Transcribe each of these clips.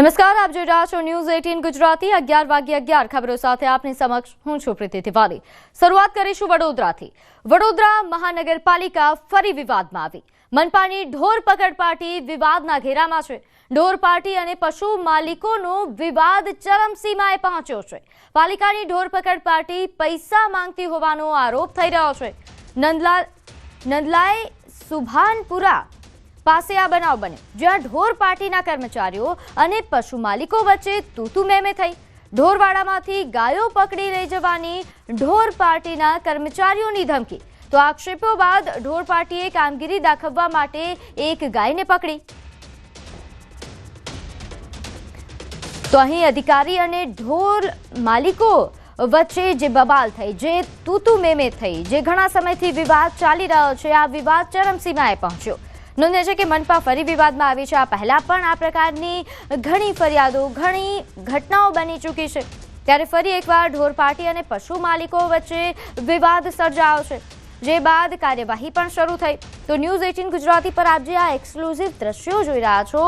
નમસ્કાર, આપ જોઈ રહ્યા છો ન્યૂઝ 18 ગુજરાતી 11:11 ખબરો સાથે આપની સમક્ષ હું છું પ્રીતિ તિવારી। શરૂઆત કરીશું વડોદરાથી। વડોદરા મહાનગરપાલિકા ફરી વિવાદમાં આવી। મનપાની ઢોર પકડ પાર્ટી વિવાદના ઘેરામાં છે। ઢોર પાર્ટી અને પશુ માલિકોનો વિવાદ ચરમસીમાએ પહોંચ્યો છે। પાલિકાની ઢોર પકડ પાર્ટી પૈસા માંગતી હોવાનો આરોપ થઈ રહ્યો છે। નંદલાઈ સુભાનપુરા પાસે આ બનાવ બન્યો, જ્યાં ઢોર પાર્ટીના કર્મચારીઓ અને પશુ માલિકો વચ્ચે તૂતુ મેમે થઈ। ઢોરવાડામાંથી ગાયો પકડી લઈ જવાની ઢોર પાર્ટીના કર્મચારીઓની ધમકી। તો આક્ષેપો બાદ ઢોર પાર્ટીએ કામગીરી દાખવવા માટે એક ગાયને પકડી। તો અહીં અધિકારી અને ઢોર માલિકો વચ્ચે જે બબાલ થઈ, જે તૂતુ મેમે થઈ, જે ઘણા સમયથી વિવાદ ચાલી રહ્યો છે, આ વિવાદ ચરમસીમાએ પહોંચ્યો। નોંધે છે કે મનપા ફરી વિવાદમાં આવી છે। આ પહેલા પણ આ પ્રકારની ઘણી ફરિયાદો, ઘણી ઘટનાઓ બની ચૂકી છે, ત્યારે ફરી એકવાર ઢોર પાર્ટી અને પશુ માલિકો વચ્ચે વિવાદ સર્જાયો છે, જે બાદ કાર્યવાહી પણ શરૂ થઈ। તો ન્યૂઝ 18 ગુજરાતી પર આપ જે આ એક્સક્લુઝિવ દ્રશ્યો જોઈ રહ્યા છો,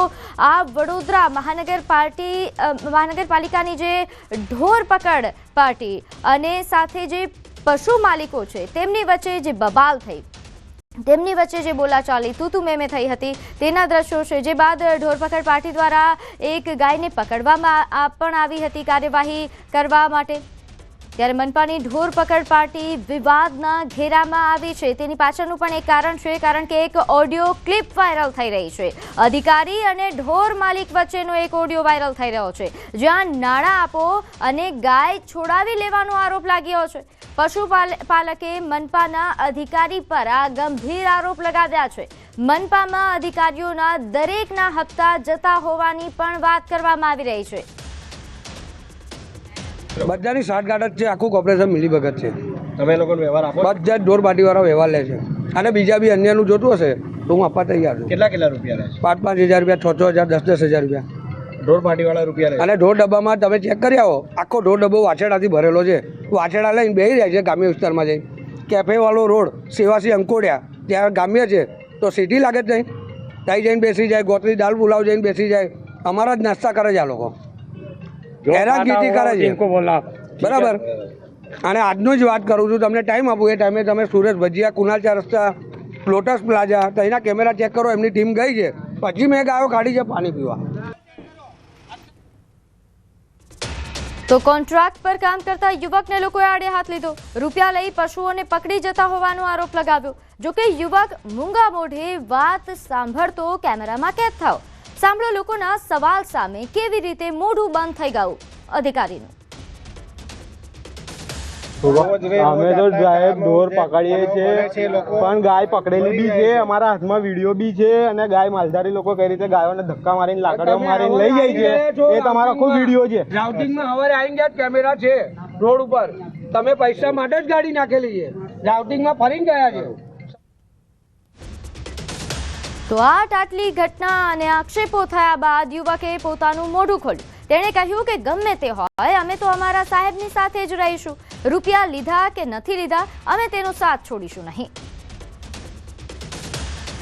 આ વડોદરા મહાનગરપાલિકાની જે ઢોર પકડ પાર્ટી અને સાથે જે પશુ માલિકો છે તેમની વચ્ચે જે બબાલ થઈ, તેમની વચ્ચે જે બોલાચાલી, તૂતુ મેમે થઈ હતી, તેના દ્રશ્યો છે, જે બાદ ઢોર પકડ પાર્ટી દ્વારા એક ગાયને પકડવામાં પણ આવી હતી કાર્યવાહી કરવા માટે। ત્યારે મનપાની ઢોર પકડ પાર્ટી વિવાદના ઘેરામાં આવી છે। તેની પાછળનું પણ એક કારણ છે, કારણ કે એક ઓડિયો ક્લિપ વાયરલ થઈ રહી છે। અધિકારી અને ઢોર માલિક વચ્ચેનો એક ઓડિયો વાયરલ થઈ રહ્યો છે, જ્યાં નાણાં આપો અને ગાય છોડાવી લેવાનો આરોપ લાગ્યો છે। પશુપાલકે મનપાના અધિકારી પર આ ગંભીર આરોપ લગાવ્યા છે। મનપામાં અધિકારીઓના દરેકના હપ્તા જતા હોવાની પણ વાત કરવામાં આવી રહી છે। બધાની સાઠગાંઠ જ છે, આખું કોર્પોરેશન મિલીભગત છે। તમે લોકોનો વ્યવહાર આપો? બધા જ ઢોર પાર્ટીવાળા વ્યવહાર લે છે, અને બીજા બી અન્યનું જોતું હશે તો હું આપવા તૈયાર છું। કેટલા રૂપિયા લે છે? 5,000 રૂપિયા, 6,000, 10,000 રૂપિયા ઢોર પાર્ટીવાળા રૂપિયા લે છે। અને ઢોર ડબ્બામાં તમે ચેક કરી આવો, આખો ઢોર ડબ્બો વાછેડાથી ભરેલો છે। વાછેડા લઈને બેસી જાય છે ગ્રામ્ય વિસ્તારમાં જઈને। કેફેવાળો રોડ, સેવાસી અંકોડિયા, ત્યાં ગ્રામ્ય છે તો સિટી લાગે જ નહીં, ત્યાં જઈને બેસી જાય। ગોત્રી દાલ પુલાવ જઈને બેસી જાય, અમારા જ નાસ્તા કરે છે આ લોકો, હેરાનગીરી કરે છે, બરાબર। અને આજનો જ વાત કરું છું, તમને ટાઈમ આપું એ ટાઈમે તમે સુરેશ ભજીયા, કુનાલ 4 રસ્તા, લોટસ પ્લાઝા, તો એના કેમેરા ચેક કરો, એમની ટીમ ગઈ છે, પછી મેં ગાયો કાઢી છે પાણી પીવા। તો કોન્ટ્રાક્ટ પર કામ કરતા યુવકને લોકોએ આડે હાથ લીધો, રૂપિયા લઈ પશુઓને પકડી જતા હોવાનો આરોપ લગાવ્યો। જોકે યુવક મૂંગા મોઢે વાત સાંભળતો કેમેરામાં કેદ થયો। સાંભળો લોકોના સવાલ સામે કેવી રીતે મોઢું બંધ થઈ ગયું અધિકારીનું। અમે તો સાહેબ ઢોર પકડીએ છીએ, પણ ગાય પકડેલી બી છે, અમારા હાથમાં વિડીયો બી છે, અને ગાય માલધારી લોકો કઈ રીતે ગાયોને ધક્કા મારીને લાકડીઓ મારીને લઈ જાય છે એ તમારો ખૂબ વિડીયો છે। રાઉટિંગમાં હવારે આવીને ગયા કેમેરા છે રોડ ઉપર, તમે પૈસા માટે જ ગાડી નાખેલી છે, રાઉટિંગમાં ફરીને ગયા છે। તો આટલી ઘટના અને આક્ષેપો થયા બાદ યુવકે પોતાનું મોઢું ખોલ્યું। તેણે કહ્યું કે ગમે તે હોય, અમે તો અમારા સાહેબની સાથે જ રહીશું। રૂપિયા લીધા કે નથી લીધા, અમે તેનો સાથ છોડીશું નહીં।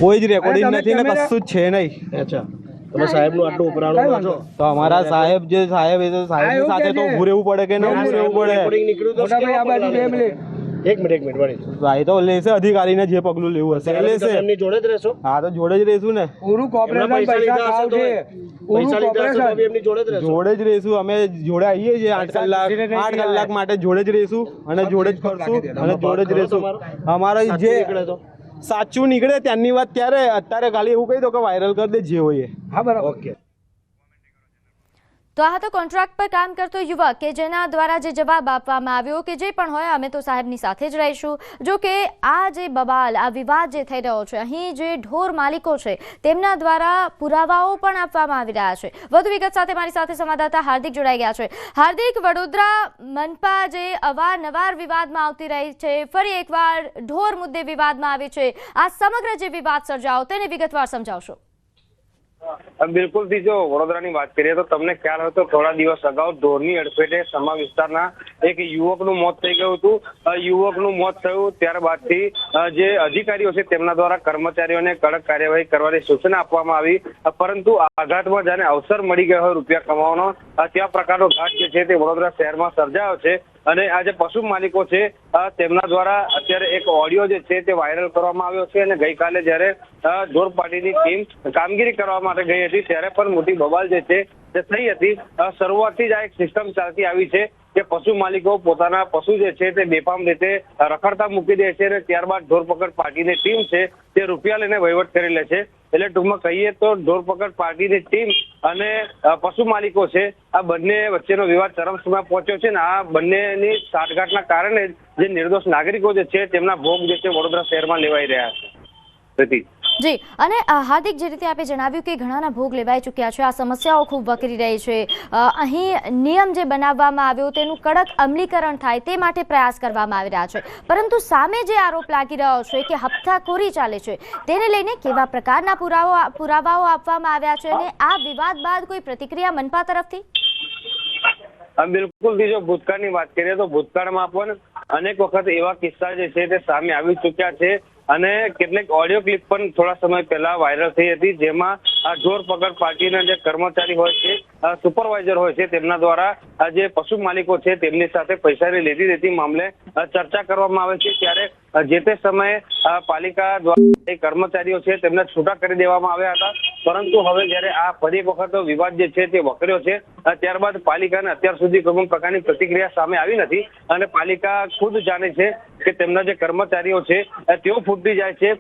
કોઈ જ રેકોર્ડિંગ નથી ને કશું જ છે નહીં। અચ્છા, તમે સાહેબનું આટલું ઉપરાણું છો તો અમારા સાહેબ જે સાહેબ એ તો સાહેબની સાથે તો ઊભું રહેવું પડે કે ન ઊભું રહેવું પડે? રેકોર્ડિંગ નીકળ્યું તો એક મિનિટ વળી ભાઈ તો લેશે, અધિકારીને જે પગલું લેવું હશે એ લેશે। એમની જોડે જ રહેશો? હા, તો જોડે જ રહીશું ને, પૂરું કોર્પોરેશન પૈસા ખાવ છે, પૈસા લીધા હશે તો બી એમની જોડે જ રહેશો? જોડે જ રહીશું, અમે જોડે આવીએ છીએ 8 કલાક માટે જોડે જ રહીશું, અને જોડે જ ફરશું, અને જોડે જ રહીશું। અમારા જે સાચું નીકળે ત્યાંની વાત ત્યારે, અત્યારે ખાલી એવું કહી દો કે વાયરલ કરી દે જે હોય। હા, બરાબર, ઓકે। તો આ હતો કોન્ટ્રાક્ટ પર કામ કરતો યુવક કે જેના દ્વારા જે જવાબ આપવામાં આવ્યો કે જે પણ હોય અમે તો સાહેબની સાથે જ રહીશું। જો કે આ જે બબાલ, આ વિવાદ જે થઈ રહ્યો છે, અહીં જે ઢોર માલિકો છે તેમના દ્વારા પુરાવાઓ પણ આપવામાં આવી રહ્યા છે। વધુ વિગત સાથે મારી સાથે સંવાદદાતા હાર્દિક જોડાઈ ગયા છે। હાર્દિક, વડોદરા મનપા જે અવારનવાર વિવાદમાં આવતી રહી છે, ફરી એકવાર ઢોર મુદ્દે વિવાદમાં આવી છે, આ સમગ્ર જે વિવાદ સર્જાયો તેને વિગતવાર સમજાવશો? બિલકુલથી જો વડોદરાની વાત કરીએ તો તમને ખ્યાલ હોય તો થોડા દિવસ અગાઉ ઢોરની અડફેટે સમા વિસ્તારના એક યુવકનું મોત થઈ ગયું હતું. યુવકનું મોત થયું ત્યારબાદથી જે અધિકારીઓ છે તેમના દ્વારા કર્મચારીઓને કડક કાર્યવાહી કરવાની સૂચના આપવામાં આવી, પરંતુ આઘાતમાં જાણે અવસર મળી ગયો હોય રૂપિયા કમાવાનો ત્યાં પ્રકારનો ઘાટ જે છે તે વડોદરા શહેરમાં સર્જાયો છે. અને આ જે પશુ માલિકો છે તેમના દ્વારા અત્યારે એક ઓડિયો જે છે તે વાયરલ કરવામાં આવ્યો છે. અને ગઈકાલે જ્યારે ઢોર પાર્ટીની ટીમ કામગીરી કરવા માટે ગઈ હતી ત્યારે પણ મોટી બબાલ જે છે તે થઈ હતી. શરૂઆતથી જ આ એક સિસ્ટમ ચાલતી આવી છે કે પશુ માલિકો પોતાના પશુ જે છે તે બેફામ રીતે રખડતા મૂકી દે છે અને ત્યારબાદ ઢોર પકડ પાર્ટીની ટીમ છે તે રૂપિયા લઈને વહીવટ કરી લે છે. એટલે ટૂંકમાં કહીએ તો ઢોર પકડ પાર્ટીની ટીમ અને પશુ માલિકો છે આ બંને વચ્ચેનો વિવાદ ચરમસીમા પહોંચ્યો છે. ને આ બંનેની સાંઠગાંઠના કારણે જે નિર્દોષ નાગરિકો જે છે તેમના ભોગ જે છે વડોદરા શહેરમાં લેવાઈ રહ્યા છે. જી, અને હાર્દિક, જે રીતે આપે જણાવ્યું કે ઘણાના ભોગ લેવાઈ ચૂક્યા છે, આ સમસ્યાઓ ખૂબ વકરી રહી છે, અહીં નિયમ જે બનાવવામાં આવ્યો તેનું કડક અમલીકરણ થાય તે માટે પ્રયાસ કરવામાં આવી રહ્યા છે, પરંતુ સામે જે આરોપ લાગી રહ્યો છે કે હપ્તાખોરી ચાલે છે તેને લઈને કેવા પ્રકારના પુરાવાઓ આપવામાં આવ્યા છે અને આ વિવાદ બાદ કોઈ પ્રતિક્રિયા મનપા તરફથી? બિલકુલ, જો ભૂતકાળની વાત કરીએ તો ભૂતકાળમાં પણ અનેક વખત એવા કિસ્સા જે છે તે સામે આવી ચૂક્યા છે અને કેટલીક ઓડિયો ક્લિપ પણ થોડા સમય પહેલા વાયરલ થઈ હતી, જેમાં આ ઢોર પકડ પાર્ટીના જે કર્મચારી હોય છે, સુપરવાઇઝર હોય છે, તેમના દ્વારા આ જે પશુ માલિકો છે તેમની સાથે પૈસાની લેતી દેતી મામલે ચર્ચા કરવામાં આવે છે. ત્યારે જે તે સમયે પાલિકા દ્વારા કર્મચારીઓ છે તેમને છૂટા કરી દેવામાં આવ્યા હતા, પરંતુ હવે જ્યારે આ ફરી એક વખત વિવાદ જે છે તે વકર્યો છે ત્યારબાદ પાલિકાને અત્યાર સુધી કોઈ પ્રકારની પ્રતિક્રિયા સામે આવી નથી અને પાલિકા ખુદ જાણે છે કે તેમના જે કર્મચારીઓ છે તેઓ ફૂટી જાય છે.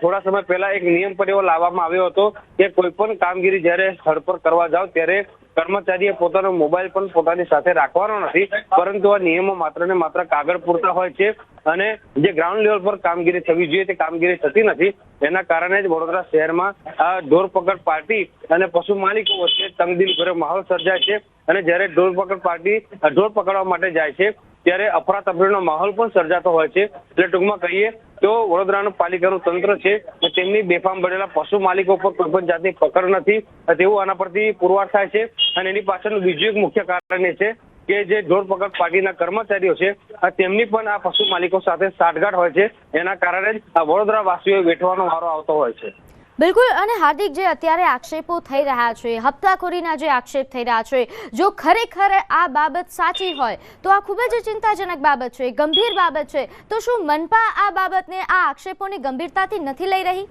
થોડા સમય પહેલા એક નિયમ પણ એવો લાવવામાં આવ્યો હતો કે કોઈ પણ કામગીરી જ્યારે સ્થળ પર કરવા જાવ ત્યારે કર્મચારીએ પોતાનો મોબાઈલ પણ પોતાની સાથે રાખવાનો નથી, પરંતુ આ નિયમો માત્ર ને માત્ર કાગળ પૂરતા હોય છે અને જે ગ્રાઉન્ડ લેવલ પર કામગીરી થવી જોઈએ તે કામગીરી થતી નથી. એના કારણે જ વડોદરા શહેરમાં આ ઢોર પકડ પાર્ટી અને પશુ માલિકો વચ્ચે તંગદિલભર્યો માહોલ સર્જાય છે અને જ્યારે ઢોર પકડ પાર્ટી ઢોર પકડવા માટે જાય છે ત્યારે અફરાતફરીનો માહોલ પણ સર્જાતો હોય છે. એટલે ટૂંકમાં કહીએ તો વડોદરાનું પાલિકાનું તંત્ર છે તેમની બેફામ બનેલા પશુ માલિકો પર કોઈ પણ જાતની પકડ નથી તેવું આના પરથી પુરવાર થાય છે. અને એની પાછળનું બીજું એક મુખ્ય કારણ એ છે કે જે ઢોર પકડ પાર્ટીના કર્મચારીઓ છે તેમની પણ આ પશુ માલિકો સાથે સાંઠગાંઠ હોય છે. એના કારણે જ આ વડોદરા વાસીઓ વેઠવાનો વારો આવતો હોય છે. બિલકુલ, અને હાર્દિક, જે અત્યારે આક્ષેપો થઈ રહ્યા છે, હપ્તાખોરીના જે આક્ષેપ થઈ રહ્યા છે, જો ખરેખર આ બાબત સાચી હોય તો આ ખૂબ જ ચિંતાજનક બાબત છે, ગંભીર બાબત છે, તો શું મનપા આ બાબતને, આ આક્ષેપોની ગંભીરતાથી નથી લઈ રહી?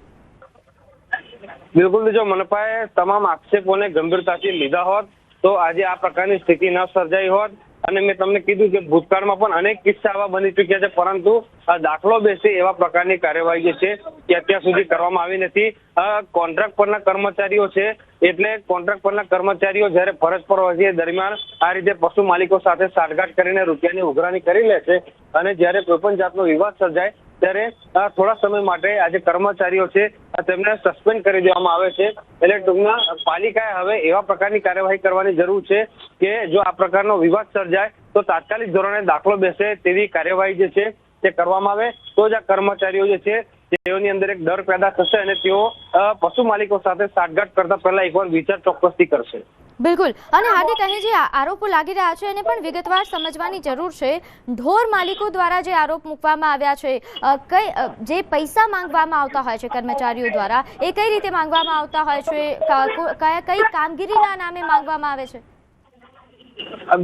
બિલકુલ, જો મનપાએ તમામ આક્ષેપોને ગંભીરતાથી લીધા હોત તો આજે આ પ્રકારની સ્થિતિ ન સર્જાઈ હોત. અને મેં તમને કીધું કે ભૂતકાળમાં પણ અનેક કિસ્સા આવા બની ચૂક્યા છે, પરંતુ આ દાખલો બેસે એવા પ્રકારની કાર્યવાહી જે છે તે અત્યાર સુધી કરવામાં આવી નથી. કોન્ટ્રાક્ટ પરના કર્મચારીઓ છે એટલે કોન્ટ્રાક્ટ પરના કર્મચારીઓ જ્યારે ફરજ પર હોય છે દરમિયાન આ રીતે પશુ માલિકો સાથે સાંઠગાંઠ કરીને રૂપિયાની ઉઘરાણી કરી લે છે અને જ્યારે કોઈ પણ જાતનો વિવાદ સર્જાય ત્યારે થોડા સમય માટે આ જે કર્મચારીઓ છે તેમને સસ્પેન્ડ કરી દેવામાં આવે છે. એટલે ટૂંકમાં પાલિકાએ હવે એવા પ્રકારની કાર્યવાહી કરવાની જરૂર છે કે જો આ પ્રકારનો વિવાદ સર્જાય તો તાત્કાલિક ધોરણે દાખલો બેસે તેવી કાર્યવાહી જે છે તે કરવામાં આવે તો જ આ કર્મચારીઓ જે છે તેઓની અંદર એક ડર પેદા થશે અને તેઓ પશુ માલિકો સાથે સાંઠગાંઠ કરતા પહેલા એકવાર વિચાર ચોક્કસથી કરશે. બિલકુલ, અને હાર્દિક, અહીં જે આરોપો લાગી રહ્યા છે એને પણ વિગતવાર સમજવાની જરૂર છે. ઢોર માલિકો દ્વારા જે આરોપ મૂકવામાં આવ્યા છે, જે પૈસા માંગવામાં આવતા હોય છે કર્મચારીઓ દ્વારા, એ કઈ રીતે માંગવામાં આવતા હોય છે, કઈ કામગીરીના નામે માંગવામાં આવે છે?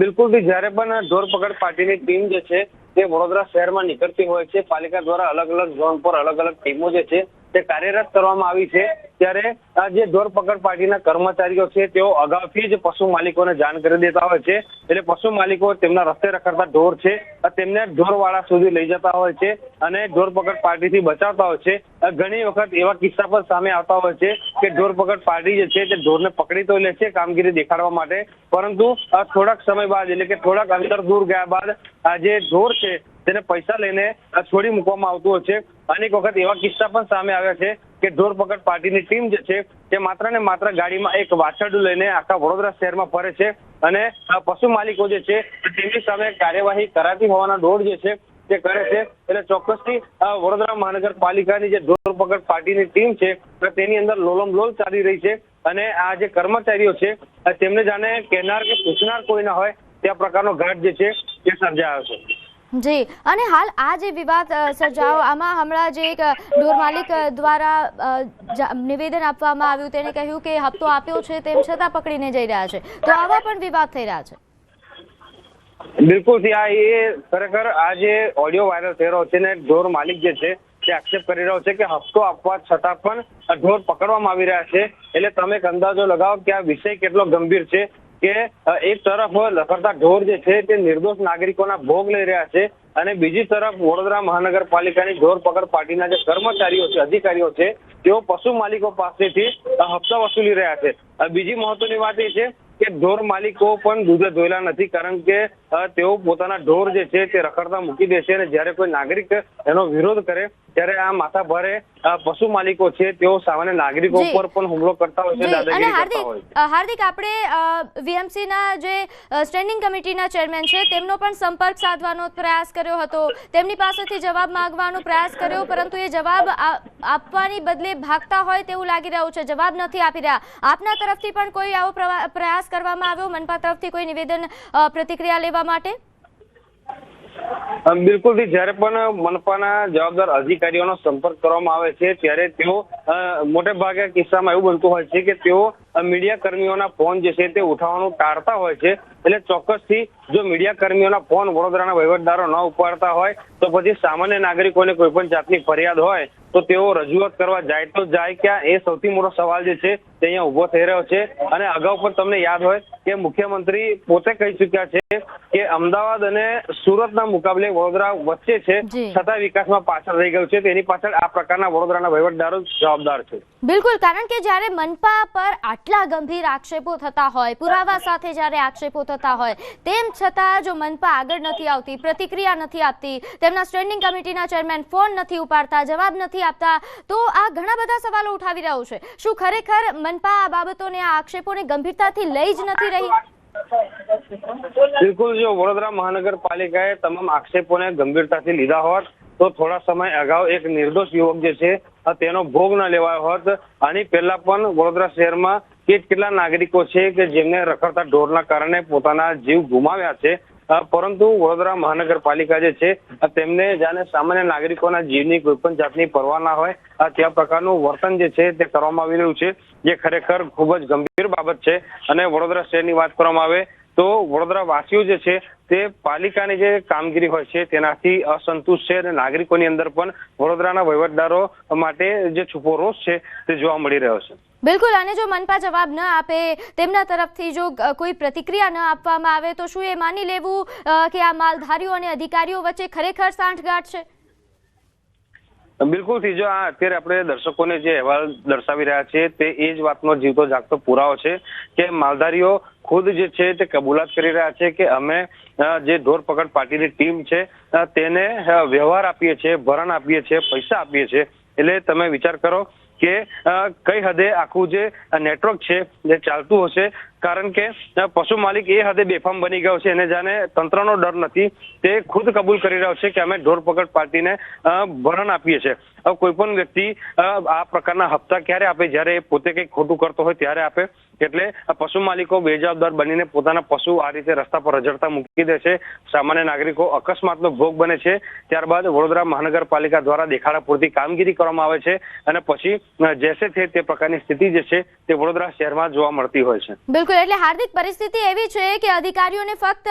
બિલકુલ, જ્યારે પણ ઢોર પકડ પાર્ટીની ટીમ જે છે તે વડોદરા શહેરમાં નીકળતી હોય છે, પાલિકા દ્વારા અલગ અલગ ઝોન પર અલગ અલગ ટીમો જે છે તે કાર્યરત કરવામાં આવી છે, ત્યારે આ જે ઢોર પકડ પાર્ટીના કર્મચારીઓ છે તેઓ અગાઉથી જ પશુ માલિકોને જાણ કરી દેતા હોય છે. એટલે પશુ માલિકો તેમના રસ્તે રખડતા ઢોર છે તેમને ઢોરવાળા સુધી લઈ જતા હોય છે અને ઢોર પકડ પાર્ટીથી બચાવતા હોય છે. ઘણી વખત એવા કિસ્સા પણ સામે આવતા હોય છે કે ઢોર પકડ પાર્ટી જે છે તે ઢોરને પકડી તો લે છે કામગીરી દેખાડવા માટે, પરંતુ થોડાક સમય બાદ એટલે કે થોડાક અંતર દૂર ગયા બાદ આ જે ઢોર છે તેને પૈસા લઈને છોડી મૂકવામાં આવતું હોય છે. અનેક વખત એવા કિસ્સા પણ સામે આવ્યા છે કે ઢોર પકડ પાર્ટીની ટીમ જે છે તે માત્ર ને માત્ર ગાડીમાં એક વાછરડું લઈને આખા વડોદરા શહેરમાં ફરે છે અને પશુ માલિકો જે છે તેમની સામે કાર્યવાહી કરાતી હોવાના દોડ જે છે તે કરે છે. એટલે ચોક્કસથી વડોદરા મહાનગરપાલિકાની જે ઢોર પકડ પાર્ટીની ટીમ છે તેની અંદર લોલમ લોલ ચાલી રહી છે અને આ જે કર્મચારીઓ છે તેમને જાણે કહેનાર કે પૂછનાર કોઈ ના હોય તે પ્રકારનો ઘાટ જે છે તે સર્જાયો છે. જી, અને હાલ આ જે વિવાદ સર્જાયો આમાં હમણાં જે એક ઢોર માલિક દ્વારા નિવેદન આપવામાં આવ્યું, તેને કહ્યું કે હપ્તો આપ્યો છે તેમ છતાં પકડીને જઈ રહ્યા છે, તો આવા પણ વિવાદ થઈ રહ્યા છે. બિલકુલ આ એ ખરેખર આ જે ઓડિયો વાયરલ થઈ રહ્યો છે ને ઢોર માલિક જે છે તે આક્ષેપ કરી રહ્યો છે કે હપ્તો આપવા છતાં પણ ઢોર પકડવામાં આવી રહ્યા છે. એટલે તમે એક અંદાજો લગાવો કે આ વિષય કેટલો ગંભીર છે કે એક તરફ લખડતા ઢોર જે છે તે નિર્દોષ નાગરિકોના ભોગ લઈ રહ્યા છે અને બીજી તરફ વડોદરા મહાનગરપાલિકાની ઢોર પકડ પાર્ટીના જે કર્મચારીઓ છે, અધિકારીઓ છે, તેઓ પશુ માલિકો પાસેથી હપ્તા વસૂલી રહ્યા છે. બીજી મહત્વની વાત એ છે કે ઢોર માલિકો પણ દૂધે ધોયેલા નથી, કારણ કે તેઓ પોતાના ઢોર જે છે તે રખડતા મૂકી દે છે અને જ્યારે કોઈ નાગરિક એનો વિરોધ કરે ત્યારે આ માથાભારે પશુ માલિકો છે તેઓ સામાન્ય નાગરિકો પર પણ હુમલો કરતા હોય છે, દાદાગીરી કરતા હોય છે. હાર્દિક, આપણે વીએમસી ના જે સ્ટેન્ડિંગ કમિટીના ચેરમેન છે તેમનો પણ સંપર્ક સાધવાનો પ્રયાસ કર્યો હતો, તેમની પાસેથી જવાબ માંગવાનો પ્રયાસ કર્યો, પરંતુ એ જવાબ આપવાની બદલે ભાગતા હોય તેવું લાગી રહ્યું છે, જવાબ નથી આપી રહ્યા. આપના તરફથી પણ કોઈ આવો પ્રયાસ કરવામાં આવ્યો, મનપા તરફથી કોઈ નિવેદન પ્રતિક્રિયા લેવા માટે? બિલકુલ, જ્યારે પણ મનપાના જવાબદાર અધિકારીઓનો સંપર્ક કરવામાં આવે છે ત્યારે તેઓ મોટે ભાગે કિસ્સામાં એવું બનતું હોય છે કે તેઓ મીડિયા કર્મીઓના ફોન જે છે તે ઉઠાવવાનું ટાળતા હોય છે. એટલે ચોક્કસથી જો મીડિયા કર્મીઓના ફોન વડોદરાના વહીવટદારો ન ઉપાડતા હોય તો પછી સામાન્ય નાગરિકોને કોઈ પણ જાતની ફરિયાદ હોય તો તેઓ રજૂઆત કરવા જાય તો જાય ક્યાં, એ સૌથી મોટો સવાલ જે છે તે અહીંયા ઉભો થઈ રહ્યો છે. અને અગાઉ પણ તમને યાદ હોય કે મુખ્યમંત્રી પોતે કહી ચુક્યા છે કે અમદાવાદ અને સુરતના મુકાબલે વડોદરા વચ્ચે છે, છતાં વિકાસમાં પાછળ રહી ગયું છે. તેની પાછળ આ પ્રકારના વડોદરાના વહીવટદારો જવાબદાર છે. બિલકુલ, કારણ કે જ્યારે મનપા પર આટલા ગંભીર આક્ષેપો થતા હોય, પુરાવા સાથે જ્યારે આક્ષેપો થતા હોય, તેમ છતાં જો મનપા આગળ નથી આવતી, પ્રતિક્રિયા નથી આપતી, તેમના સ્ટેન્ડિંગ કમિટીના ચેરમેન ફોન નથી ઉપાડતા, જવાબ નથી આપતા, તો આ ઘણા બધા સવાલો ઉઠાવી રહ્યું છે. શું ખરેખર મનપા આ બાબતોને, આ આક્ષેપોને ગંભીરતાથી લઈ જ નથી રહી? બિલકુલ, જો વડોદરા મહાનગરપાલિકાએ તમામ આક્ષેપોને ગંભીરતાથી લીધા હોત તો થોડા સમય અગાઉ એક નિર્દોષ યુવક જે છે તેનો ભોગ ન લેવાયો હોત. આની પહેલા પણ વડોદરા શહેરમાં કેટલા નાગરિકો છે કે જેમને રખડતા ઢોરના કારણે પોતાના જીવ ગુમાવ્યા છે, પરંતુ વડોદરા મહાનગરપાલિકા જે છે તેમને જાણે સામાન્ય નાગરિકોના જીવની કોઈ પણ જાતની પરવા ના હોય ત્યાં પ્રકારનું વર્તન જે છે તે કરવામાં આવી રહ્યું છે, જે ખરેખર ખૂબ જ ગંભીર બાબત છે. અને વડોદરા શહેરની વાત કરવામાં આવે તો વડોદરા વાસીઓ જે છે તે પાલિકાની જે કામગીરી હોય છે તેનાથી અસંતુષ્ટ છે અને નાગરિકોની અંદર પણ વડોદરાના વહીવટદારો માટે જે છુપો રોષ છે તે જોવા મળી રહ્યો છે. બિલકુલ, અને જો મનપા જવાબ ન આપે, તેમના તરફથી જો કોઈ પ્રતિક્રિયા ન આપવામાં આવે તો શું એ માની લેવું કે આ માલધારીઓ અને અધિકારીઓ વચ્ચે ખરેખર સાંઠગાંઠ છે? બિલકુલ, જો આ અત્યારે આપણે દર્શકોને જે અહેવાલ દર્શાવી રહ્યા છે તે એ જ વાતનો જીવતો જાગતો પુરાવો છે કે માલધારીઓ ખુદ જે છે તે કબૂલાત કરી રહ્યા છે કે અમે જે ઢોર પકડ પાર્ટીની ટીમ છે તેને વ્યવહાર આપીએ છીએ, ભરણ આપીએ છીએ, પૈસા આપીએ છીએ. એટલે તમે વિચાર કરો કે કઈ હદે આખું જે નેટવર્ક છે જે ચાલતું હશે, કારણ કે પશુ માલિક એ હદે બેફામ બની ગયો છે એને જાણે તંત્રનો ડર નથી. તે ખુદ કબૂલ કરી રહ્યો છે કે અમે ઢોર પકડ પાર્ટીને ભરણ આપીએ છીએ. હવે કોઈ પણ વ્યક્તિ આ પ્રકારના હપ્તા ક્યારે આપે? જ્યારે એ પોતે કંઈક ખોટું કરતો હોય ત્યારે આપે. એટલે પશુ માલિકો બેજવાબદાર બનીને પોતાના પશુ આ રીતે રસ્તા પર રઝળતા મૂકી દે છે, સામાન્ય નાગરિકો અકસ્માતનો ભોગ બને છે. ત્યારબાદ વડોદરા મહાનગરપાલિકા દ્વારા દેખાડા પૂરતી કામગીરી કરવામાં આવે છે અને પછી જેસે છે તે પ્રકારની સ્થિતિ જે છે તે વડોદરા શહેરમાં જોવા મળતી હોય છે. બિલકુલ, એટલે હાર્દિક, પરિસ્થિતિ એવી છે કે અધિકારીઓને ફક્ત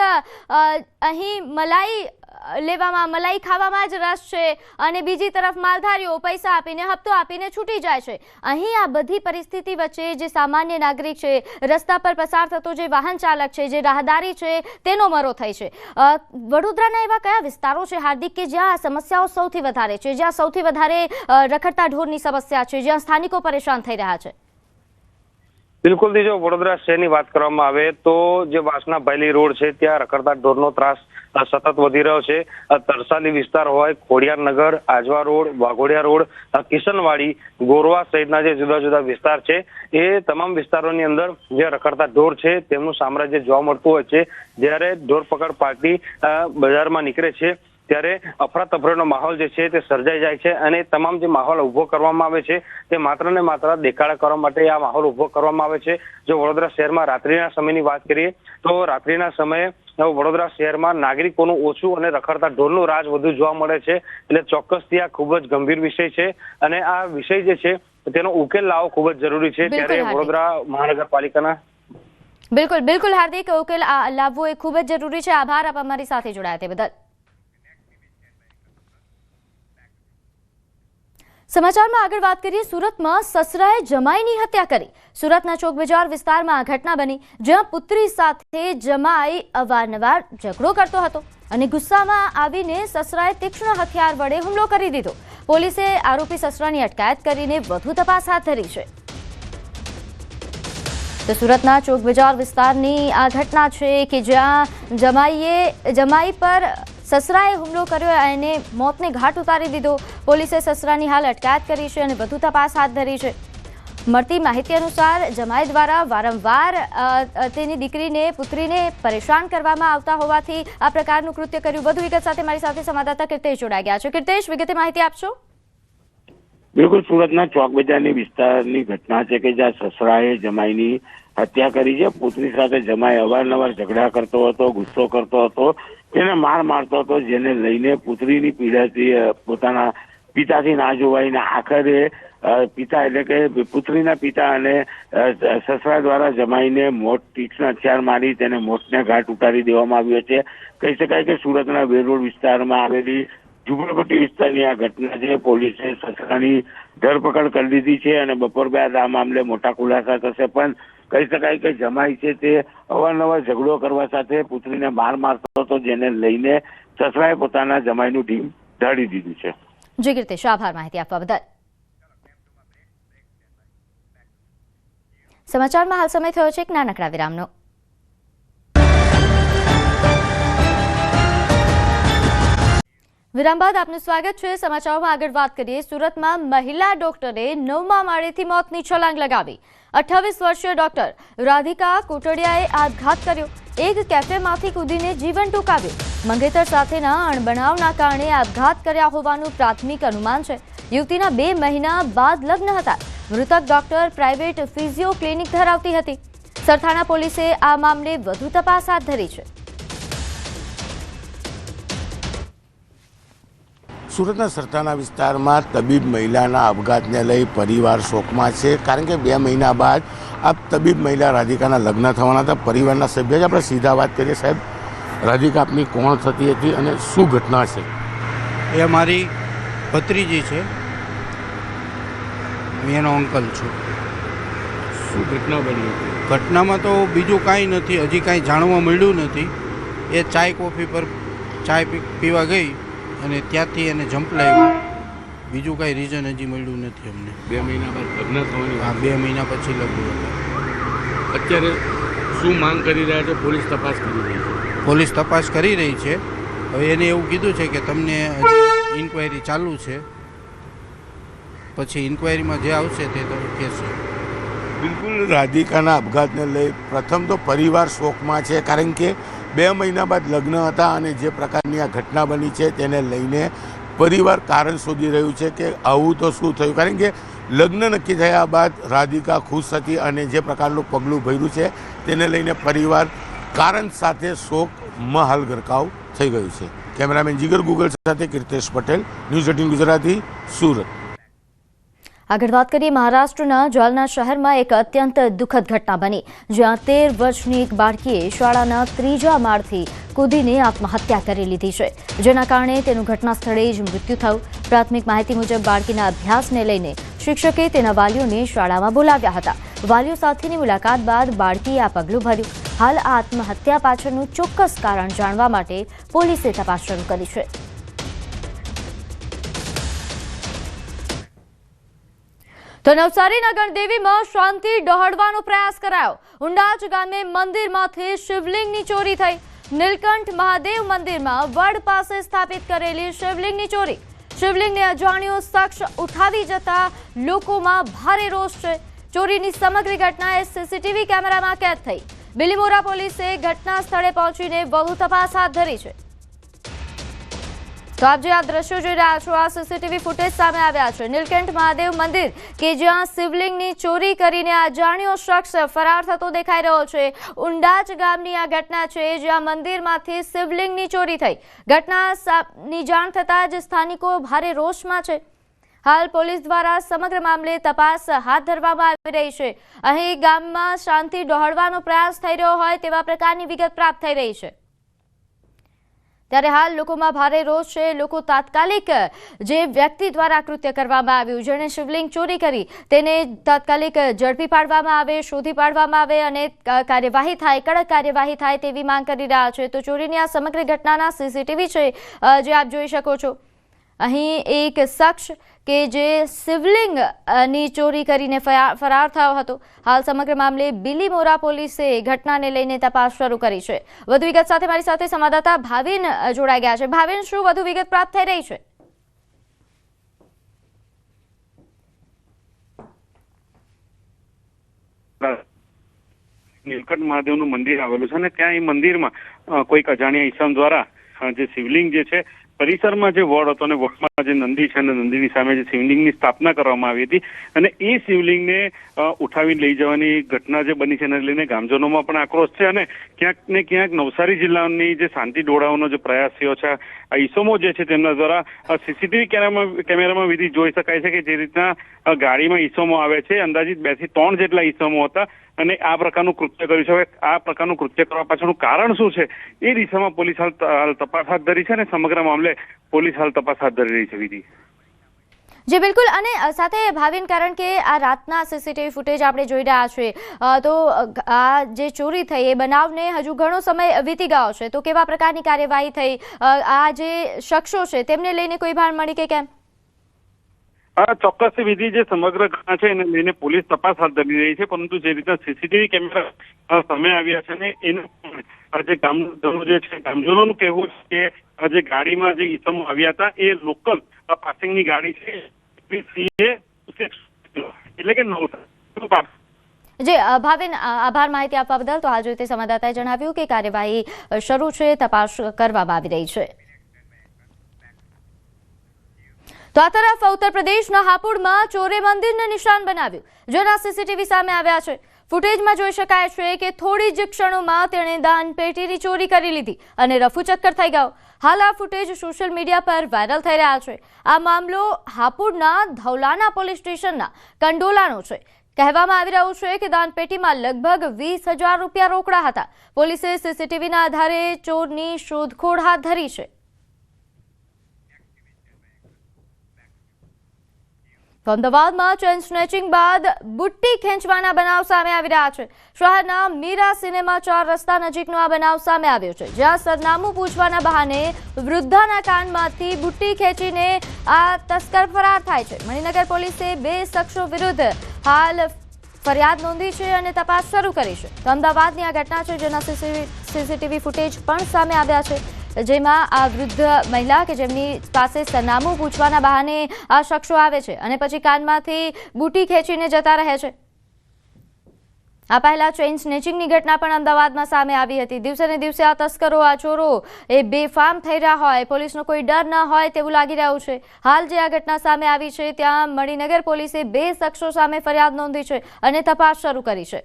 અહીં મલાઈ ખાવામાં જ રસ છે અને બીજી તરફ માલધારીઓ પૈસા આપીને, હપ્તો આપીને છૂટી જાય છે. અહીં આ બધી પરિસ્થિતિ વચ્ચે જે સામાન્ય નાગરિક છે, રસ્તા પર પસાર થતો જે વાહન ચાલક છે, જે રાહદારી છે, તેનો મરો થાય છે. વડોદરાના એવા કયા વિસ્તારો છે હાર્દિક કે જ્યાં સમસ્યાઓ સૌથી વધારે છે, જ્યાં સૌથી વધારે રખડતા ઢોરની સમસ્યા છે, જ્યાં સ્થાનિકો પરેશાન થઈ રહ્યા છે? બિલકુલ, જો વડોદરા શહેરની વાત કરવામાં આવે તો જે વાસણા ભાયલી રોડ છે ત્યાં રખડતા ઢોરનો ત્રાસ સતત વધી રહ્યો છે. તરસાલી વિસ્તાર હોય, ખોડિયારનગર, આજવા રોડ, વાઘોડિયા રોડ, કિશનવાડી, ગોરવા સહિતના જે જુદા જુદા વિસ્તાર છે એ તમામ વિસ્તારોની અંદર જે રખડતા ઢોર છે તેમનું સામ્રાજ્ય જોવા મળતું હોય છે. જ્યારે ઢોર પકડ પાર્ટી બજારમાં નીકળે છે ત્યારે અફરાતફરીનો માહોલ જે છે તે સર્જાઈ જાય છે અને તમામ જે માહોલ ઉભો કરવામાં આવે છે તે માત્ર ને માત્ર દેખાડા કરવા માટે આ માહોલ ઉભો કરવામાં આવે છે. જો વડોદરા શહેરમાં રાત્રિના સમયની વાત કરીએ તો રાત્રિના સમયે વડોદરા શહેરમાં નાગરિકોનું ઓછું અને રખડતા ઢોરનું રાજ વધુ જોવા મળે છે. એટલે ચોક્કસથી આ ખૂબ જ ગંભીર વિષય છે અને આ વિષય જે છે તેનો ઉકેલ લાવવો ખૂબ જ જરૂરી છે. ત્યારે વડોદરા મહાનગરપાલિકાના બિલકુલ હાર્દિક, ઉકેલ લાવવો એ ખૂબ જ જરૂરી છે. આભાર આપ અમારી સાથે જોડાયા તે બદલ. સમાચારમાં આગળ વાત કરીએ. સુરતમાં સસરાએ જમાઈની હત્યા કરી. સુરતના ચોક બજાર વિસ્તારમાં આ ઘટના બની, જ્યાં પુત્રી સાથે જમાઈ અવારનવાર ઝઘડો કરતો હતો અને ગુસ્સામાં આવીને સસરાએ તીક્ષ્ણ હથિયાર વડે હુમલો કરી દીધો. પોલીસે આરોપી સસરાની અટકાયત કરીને વધુ તપાસ હાથ ધરી છે. તો સુરતના ચોક બજાર વિસ્તારની આ ઘટના છે કે જ્યાં જમાઈ પર સસરાએ હુમલો કર્યો અને મોતને ઘાટ ઉતારી દીધો. પોલીસે સસરાની હાલ અટકાયત કરી છે અને વધુ તપાસ હાથ ધરી છે. મળતી માહિતી અનુસાર જમાઈ દ્વારા વારંવાર તેની દીકરીને પુત્રીને પરેશાન કરવામાં આવતા હોવાથી આ પ્રકારનું કૃત્ય કર્યું. વધુ વિગત સાથે મારી સાથે સંવાદદાતા કીર્તેશ જોડાઈ ગયા છે. કીર્તેશ, વિગતે માહિતી આપશો. બિલકુલ, સુરતના ચોક બજારની વિસ્તારની ઘટના છે કે જ્યાં સસરાએ જમાઈની હત્યા કરી છે. પુત્રી સાથે જમાઈ અવારનવાર ઝઘડા કરતો હતો, ગુસ્સો કરતો હતો, તેને માર મારતો હતો, જેને લઈને પુત્રીની પીડાથી પોતાના પિતાથી ના જોવાઈને આખરે પિતા એટલે કે પુત્રીના પિતા અને સસરા દ્વારા જમાઈને મોત તીક્ષ્ણ હથિયાર મારી તેને મોતને ઘાટ ઉતારી દેવામાં આવ્યો છે. કહી શકાય કે સુરતના વેરોડ વિસ્તારમાં આવેલી ઝુંપડપટ્ટી વિસ્તારની આ ઘટના છે. પોલીસે સસરાની ધરપકડ કરી દીધી છે અને બપોર બાદ આ મામલે મોટા ખુલાસા થશે. પણ કહી શકાય કે જમાઈ છે તે અવારનવાર ઝઘડો કરવા સાથે પુત્રીને માર મારતો હતો, જેને લઈને સસરાએ પોતાના જમાઈનું ઢીમ ઢાળી દીધું છે. જી કીર્તેશ, આભાર માહિતી આપવા બદલ. સમાચારમાં હાલ સમય થયો છે એક નાનકડા વિરામનો. વિરામ બાદ આપનું સ્વાગત છે. સમાચારોમાં આગળ વાત કરીએ. સુરતમાં મહિલા ડોક્ટરે 9મા માળેથી મોતની છલાંગ લગાવી. 28 વર્ષીય ડોક્ટર રાધિકા કોટડિયાએ આપઘાત કર્યો. એક કેફેમાંથી કૂદીને જીવન ટૂંકાવ્યું. મંગેતર સાથેના અણબનાવના કારણે આપઘાત કર્યા હોવાનું પ્રાથમિક અનુમાન છે. યુવતીના 2 મહિના બાદ લગ્ન હતા. મૃતક ડોક્ટર પ્રાઇવેટ ફિઝિયો ક્લિનિક ધરાવતી હતી. સરથાણા પોલીસે આ મામલે વધુ તપાસ હાથ ધરી છે. સુરતના સરથાણા વિસ્તારમાં તબીબ મહિલાના આપઘાતને લઈ પરિવાર શોકમાં છે. કારણ કે 2 મહિના બાદ આ તબીબ મહિલા રાધિકાના લગ્ન થવાના હતા. પરિવારના સભ્ય જ આપણે સીધા વાત કરીએ. સાહેબ, રાધિકા આપની કોણ થતી હતી અને શું ઘટના છે? એ અમારી ભત્રીજી છે, હું એનો અંકલ છું. શું ઘટના બની હતી? ઘટનામાં તો બીજું કાંઈ નથી, હજી કાંઈ જાણવા મળ્યું નથી. એ ચાય કોફી પર ચાય પીવા ગઈ અને ત્યાંથી એને ઝંપલાવ્યું. બીજું કાંઈ રીઝન હજી મળ્યું નથી અમને. 2 મહિના બાદ લગ્ન થવાની? હા, 2 મહિના પછી લગ્ન હતા. અત્યારે શું માંગ કરી રહ્યા છે? પોલીસ તપાસ કરી રહી છે. પોલીસ તપાસ કરી રહી છે. હવે એને એવું કીધું છે કે તમને હજી ઇન્ક્વાયરી ચાલુ છે, પછી ઇન્ક્વાયરીમાં જે આવશે તે તો કહેશે. બિલકુલ, રાધિકાના આપઘાતને લઈ પ્રથમ તો પરિવાર શોકમાં છે. કારણ કે 2 મહિના બાદ લગ્ન હતા અને જે પ્રકારની આ ઘટના બની છે તેને લઈને પરિવાર કારણ શોધી રહ્યું છે કે આવું તો શું થયું. કારણ કે લગ્ન નક્કી થયા બાદ રાધિકા ખુશ હતી અને જે પ્રકારનું પગલું ભર્યું છે તેને લઈને પરિવાર કારણ સાથે શોકમાં હાલ ગરકાવ થઈ ગયું છે. કેમેરામેન જીગર ગુગલ સાથે કીર્તેશ પટેલ, ન્યૂઝ 18 ગુજરાતી, સુરત. આગળ વાત કરીએ. મહારાષ્ટ્રના જાલના શહેરમાં એક અત્યંત દુઃખદ ઘટના બની, જ્યાં 13 વર્ષની એક બાળકીએ શાળાના 3જા માળથી કૂદીને આત્મહત્યા કરી લીધી છે, જેના કારણે તેનું ઘટના સ્થળે જ મૃત્યુ થયું. પ્રાથમિક માહિતી મુજબ બાળકીના અભ્યાસને લઈને શિક્ષકે તેના વાલીઓને શાળામાં બોલાવ્યા હતા. વાલીઓ સાથેની મુલાકાત બાદ બાળકીએ આ પગલું ભર્યું. હાલ આ આત્મહત્યા પાછળનું ચોક્કસ કારણ જાણવા માટે પોલીસે તપાસ શરૂ કરી છે. તો નવસારીના ગણદેવીમાં શાંતિ ડહોળવાનો પ્રયાસ કરાયો. ઉંડાચ ગામે મંદિરમાંથી શિવલિંગની ચોરી થઈ. નીલકંઠ મહાદેવ મંદિરમાં વડ પાસે સ્થાપિત કરેલી શિવલિંગની ચોરી. શિવલિંગને અજાણ્યો શખ્સ ઉઠાવી જતા લોકોમાં ભારે રોષ છે. ચોરીની સમગ્ર ઘટના સીસીટીવી કેમેરામાં કેદ થઈ. બિલીમોરા પોલીસે ઘટના સ્થળે પહોંચીને વધુ તપાસ હાથ ધરી છે. તો આપ જે આ દ્રશ્યો જોઈ રહ્યા છો, આ સીસીટીવી ફૂટેજ સામે આવ્યા છે નીલકંઠ મહાદેવ મંદિર કે જ્યાં શિવલિંગની ચોરી કરીને અજાણ્યો શખ્સ ફરાર થતો દેખાઈ રહ્યો છે। ઉંડાચ ગામની આ ઘટના છે જ્યાં મંદિરમાંથી શિવલિંગની ચોરી થઈ। ઘટનાની જાણ થતાં જ સ્થાનિકો ભારે રોષમાં છે। હાલ પોલીસ દ્વારા સમગ્ર મામલે તપાસ હાથ ધરવામાં આવી રહી છે। અહીં ગામમાં શાંતિ ડહોળવાનો પ્રયાસ થઈ રહ્યો હોય તેવા પ્રકારની વિગત પ્રાપ્ત થઈ રહી છે। ત્યારે હાલ લોકોમાં ભારે રોષ છે। લોકો તાત્કાલિક જે વ્યક્તિ દ્વારા કૃત્ય કરવામાં આવ્યું, જેણે શિવલિંગ ચોરી કરી, તેને તાત્કાલિક ઝડપી પાડવામાં આવે, શોધી પાડવામાં આવે અને કાર્યવાહી થાય, કડક કાર્યવાહી થાય તેવી માંગ કરી રહ્યા છે। તો ચોરીની આ સમગ્ર ઘટનાના સીસીટીવી છે જે આપ જોઈ શકો છો। અહીં એક શખ્સ કે જે શિવલિંગની ચોરી કરીને ફરાર થયો હતો। હાલ સમગ્ર મામલે બિલીમોરા પોલીસે ઘટનાને લઈને તપાસ શરૂ કરી છે। વધુ વિગત સાથે મારી સાથે સંવાદદાતા ભાવિન જોડાઈ ગયા છે। ભાવિન, શું વધુ વિગત પ્રાપ્ત થઈ રહી છે? નીલકંઠ મહાદેવનું મંદિર આવેલું છે અને ત્યાં એ મંદિરમાં કોઈક અજાણ્યા ઈસમ દ્વારા જે શિવલિંગ જે છે પરિસરમાં જે વડ હતો અને વડમાં જે નંદી છે અને નંદીની સામે જે શિવલિંગની સ્થાપના કરવામાં આવી હતી અને એ શિવલિંગને ઉઠાવીને લઈ જવાની ઘટના જે બની છે એને લઈને ગામજનોમાં પણ આક્રોશ છે અને ક્યાંક ને ક્યાંક નવસારી જિલ્લાની જે શાંતિ ડોળાવવાનો જે પ્રયાસ થયો છે, આ ઈસમો જે છે તેમના દ્વારા સીસીટીવી કેમેરામાં વિધિ જોઈ શકાય છે કે જે રીતના ગાડીમાં ઈસમો આવે છે, અંદાજિત 2 થી 3 જેટલા ઈસમો હતા અને આ પ્રકારનું કૃત્ય કર્યું છે। આ પ્રકારનું કૃત્ય કરવા પાછળનું કારણ શું છે એ દિશામાં પોલીસ હાલ તપાસ હાથ ધરી છે અને સમગ્ર મામલે પોલીસ હાલ તપાસ હાથ ધરી રહી છે। વિધિ જી બિલકુલ, અને સાથે ભાવિન, કારણ કે આ રાતના સીસીટીવી ફૂટેજ આપણે જોઈ રહ્યા છીએ તો આ જે ચોરી થઈ એ બનાવને હજુ ઘણો સમય વીતી ગયો છે, તો કેવા પ્રકારની કાર્યવાહી થઈ? આ જે શખ્સો છે તેમને લઈને કોઈ ભાન મળી કે કેમ? ચોક્કસ વિધિ જે સમગ્ર ઘટના છે એને લઈને પોલીસ તપાસ હાથ ધરી રહી છે, પરંતુ જે રીતના સીસીટીવી કેમેરા સામે આવ્યા છે ને એનું જે ગામજનો જે છે ગામજનોનું કહેવું છે કે જે ગાડીમાં જે ઈસમો આવ્યા હતા એ લોકલ પાસિંગની ગાડી છે એટલે કે જી ભાવિન, આભાર માહિતી આપવા બદલ। તો હાલ જોઈતે સંવાદદાતાએ જણાવ્યું કે કાર્યવાહી શરૂ છે, તપાસ કરવામાં આવી રહી છે। તો આ તરફ ઉત્તર પ્રદેશના હાપુડમાં ચોરે મંદિરને નિશાન બનાવ્યું, જેના સીસીટીવી સામે આવ્યા છે। ફૂટેજમાં જોઈ શકાય છે કે થોડી જ ક્ષણોમાં તેણે દાન પેટીની ચોરી કરી લીધી અને રફુ ચક્કર થઈ ગયો। હાલ આ ફૂટેજ સોશિયલ મીડિયા પર વાયરલ થઈ રહ્યા છે। આ મામલો હાપુડના ધૌલાના પોલીસ સ્ટેશનના કંડોલાનો છે। કહેવામાં આવી રહ્યું છે કે દાનપેટીમાં લગભગ 20,000 રૂપિયા રોકડા હતા। પોલીસે સીસીટીવીના આધારે ચોરની શોધખોળ હાથ ધરી છે। અમદાવાદમાં ચેન સ્નેચિંગ બાદ બુટ્ટી ખેંચવાના બનાવ સામે આવી રહ્યા છે। શહેરના મીરા સિનેમા 4 રસ્તા નજીકનો આ બનાવ સામે આવ્યો છે, જ્યાં સરનામું પૂછવાના બહાને વૃદ્ધાના કાનમાંથી બુટ્ટી ખેંચીને આ તસ્કર ફરાર થાય છે। મણિનગર પોલીસે 2 શખ્સો વિરુદ્ધ હાલ ફરિયાદ નોંધી છે અને તપાસ શરૂ કરી છે। તો અમદાવાદની આ ઘટના છે જેના સીસીટીવી ફૂટેજ પણ સામે આવ્યા છે, જેમાં આ વૃદ્ધ મહિલા કે જેમની પાસે સરનામું પૂછવાના બહાને આ શખ્સો આવે છે અને પછી કાનમાંથી બુટ્ટી ખેંચીને જતા રહે છે। આ પહેલા ચેઇન સ્નેચિંગની ઘટના પણ અમદાવાદમાં સામે આવી હતી। દિવસે ને દિવસે આ તસ્કરો, આ ચોરો એ બેફામ થઈ રહ્યા હોય, પોલીસનો કોઈ ડર ન હોય તેવું લાગી રહ્યું છે। હાલ જે આ ઘટના સામે આવી છે ત્યાં મણિનગર પોલીસે 2 શખ્સો સામે ફરિયાદ નોંધી છે અને તપાસ શરૂ કરી છે।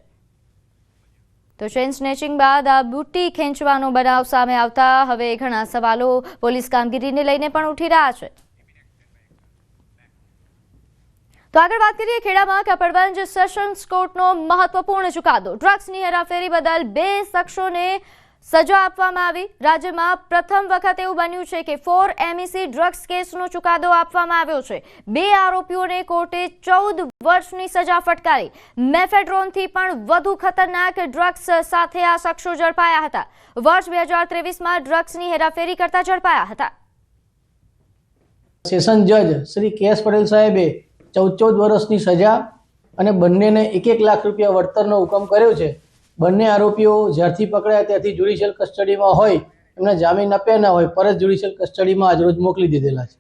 તો ચેઇન સ્નેચિંગ બાદ આ બુટ્ટી ખેંચવાનો બનાવ સામે આવતા હવે ઘણા સવાલો પોલીસ કામગીરીને લઈને પણ ઉઠી રહ્યા છે। તો આગળ વાત કરીએ ખેડામાં કપડવંજ સેશન્સ કોર્ટનો મહત્વપૂર્ણ ચુકાદો। ડ્રગ્સની હેરાફેરી બદલ 2 શખ્સોને સજા આપવામાં આવી। રાજ્યમાં પ્રથમ વખત એવું બન્યું છે કે 4MEC ડ્રગ્સ કેસનો ચુકાદો આપવામાં આવ્યો છે। 2 આરોપીઓને કોર્ટે 14 વર્ષની સજા ફટકારી। મેફેડ્રોનથી પણ વધુ ખતરનાક ડ્રગ્સ સાથે આ શખ્સો ઝડપાયા હતા। વર્ષ 2023માં ડ્રગ્સની હેરાફેરી કરતા ઝડપાયા હતા। સેશન જજ શ્રી કેએસ પટેલ સાહેબે 14 વર્ષની સજા અને બંનેને 1 લાખ રૂપિયા વળતરનો હુકમ કર્યો છે। બંને આરોપીઓ જ્યારથી પકડાયા ત્યારથી જ્યુડિશિયલ કસ્ટડીમાં હોય, એમને જામીન આપ્યા ના હોય, પરત જ્યુડિશિયલ કસ્ટડીમાં આજરોજ મોકલી દીધેલા છે।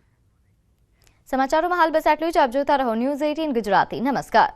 સમાચારોમાં હાલ બસ આટલું જ। આપ જોતા રહો ન્યૂઝ 18 ગુજરાતી। નમસ્કાર।